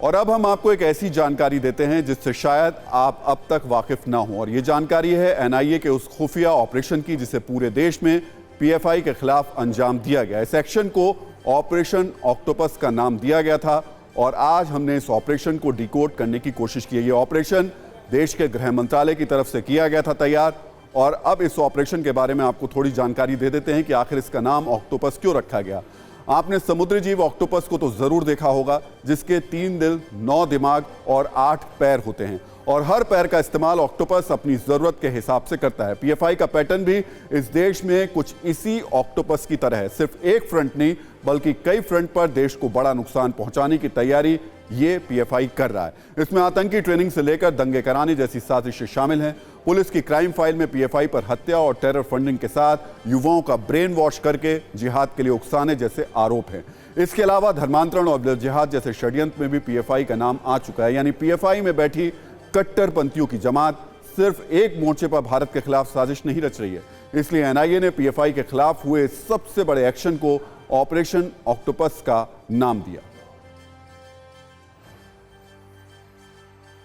और अब हम आपको एक ऐसी जानकारी देते हैं जिससे शायद आप अब तक वाकिफ ना हो, और ये जानकारी है एनआईए के उस खुफिया ऑपरेशन की जिसे पूरे देश में पीएफआई के खिलाफ अंजाम दिया गया। इस एक्शन को ऑपरेशन ऑक्टोपस का नाम दिया गया था और आज हमने इस ऑपरेशन को डिकोड करने की कोशिश की है। ये ऑपरेशन देश के गृह मंत्रालय की तरफ से किया गया था तैयार, और अब इस ऑपरेशन के बारे में आपको थोड़ी जानकारी दे देते हैं कि आखिर इसका नाम ऑक्टोपस क्यों रखा गया। आपने समुद्री जीव ऑक्टोपस को तो जरूर देखा होगा, जिसके 3 दिल, 9 दिमाग और 8 पैर होते हैं, और हर पैर का इस्तेमाल ऑक्टोपस अपनी जरूरत के हिसाब से करता है। पीएफआई का पैटर्न भी इस देश में कुछ इसी ऑक्टोपस की तरह है। सिर्फ एक फ्रंट नहीं बल्कि कई फ्रंट पर देश को बड़ा नुकसान पहुंचाने की तैयारी ये पीएफआई कर रहा है। इसमें आतंकी ट्रेनिंग से लेकर दंगे कराने जैसी साजिशें शामिल हैं। पुलिस की क्राइम फाइल में पीएफआई पर हत्या और टेरर फंडिंग के साथ युवाओं का ब्रेन वॉश करके जिहाद के लिए उकसाने जैसे आरोप हैं। इसके अलावा धर्मांतरण और जिहाद जैसे षड्यंत्र में भी पीएफआई का नाम आ चुका है। यानी पीएफआई में बैठी कट्टरपंथियों की जमात सिर्फ एक मोर्चे पर भारत के खिलाफ साजिश नहीं रच रही है। इसलिए एनआईए ने पीएफआई के खिलाफ हुए सबसे बड़े एक्शन को ऑपरेशन ऑक्टोपस का नाम दिया।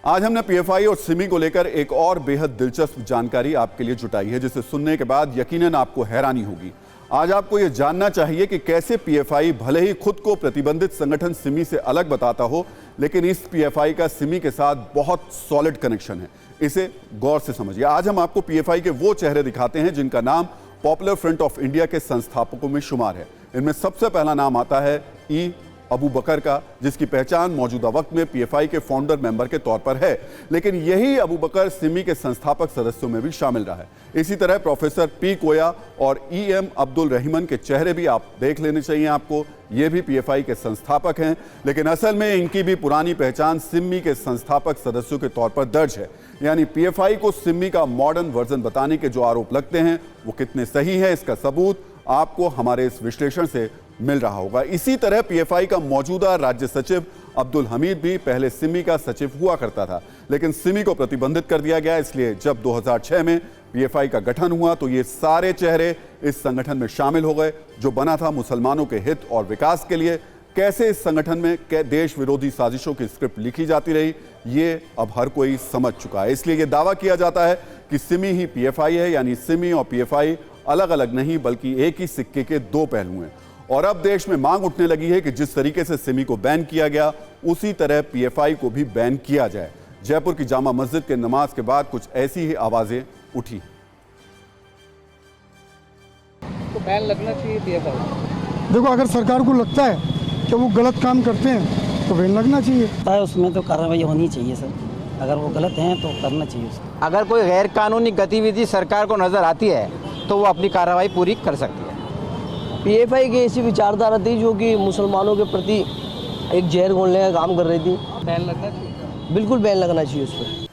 आज हमने पीएफआई और सिमी को लेकर एक और बेहद दिलचस्प जानकारी आपके लिए जुटाई है, जिसे सुनने के बाद यकीनन आपको हैरानी होगी। आज आपको यह जानना चाहिए कि कैसे पीएफआई भले ही खुद को प्रतिबंधित संगठन सिमी से अलग बताता हो, लेकिन इस पीएफआई का सिमी के साथ बहुत सॉलिड कनेक्शन है। इसे गौर से समझिए। आज हम आपको पीएफआई के वो चेहरे दिखाते हैं जिनका नाम पॉपुलर फ्रंट ऑफ इंडिया के संस्थापकों में शुमार है। इनमें सबसे पहला नाम आता है ई अबू बकर का, जिसकी पहचान मौजूदा वक्त में पीएफआई के फाउंडर मेंबर के तौर पर है, लेकिन यही अबू बकर सिमी के संस्थापक सदस्यों में भी शामिल रहा है। इसी तरह प्रोफेसर पी कोया और ईएम अब्दुल रहमान के चेहरे भी आप देख लेने चाहिए आपको। ये भी पीएफआई के संस्थापक हैं, लेकिन असल में इनकी भी पुरानी पहचान सिमी के संस्थापक सदस्यों के तौर पर दर्ज है। यानी पीएफआई को सिमी का मॉडर्न वर्जन बताने के जो आरोप लगते हैं वो कितने सही है, इसका सबूत आपको हमारे इस विश्लेषण से मिल रहा होगा। इसी तरह पीएफआई का मौजूदा राज्य सचिव अब्दुल हमीद भी पहले सिमी का सचिव हुआ करता था, लेकिन सिमी को प्रतिबंधित कर दिया गया। इसलिए जब 2006 में पीएफआई का गठन हुआ तो ये सारे चेहरे इस संगठन में शामिल हो गए, जो बना था मुसलमानों के हित और विकास के लिए। कैसे इस संगठन में देश विरोधी साजिशों की स्क्रिप्ट लिखी जाती रही, ये अब हर कोई समझ चुका है। इसलिए ये दावा किया जाता है कि सिमी ही पीएफआई है। यानी सिमी और पीएफआई अलग अलग नहीं बल्कि एक ही सिक्के के दो पहलू हैं। और अब देश में मांग उठने लगी है कि जिस तरीके से सिमी को बैन किया गया उसी तरह पीएफआई को भी बैन किया जाए। जयपुर की जामा मस्जिद के नमाज के बाद कुछ ऐसी ही आवाजें उठी। तो बैन लगना चाहिए पीएफआई। देखो, अगर सरकार को लगता है कि वो गलत काम करते हैं तो बैन लगना चाहिए। उसमें तो कार्रवाई होनी चाहिए सर, अगर वो गलत हैं तो करना चाहिए उसको। अगर कोई गैर कानूनी गतिविधि सरकार को नजर आती है तो वो अपनी कार्रवाई पूरी कर सकती है। पीएफआई की ऐसी विचारधारा थी जो कि मुसलमानों के प्रति एक जहर घोलने का काम कर रही थी। बैन लगना चाहिए, बिल्कुल बैन लगना चाहिए उस पर।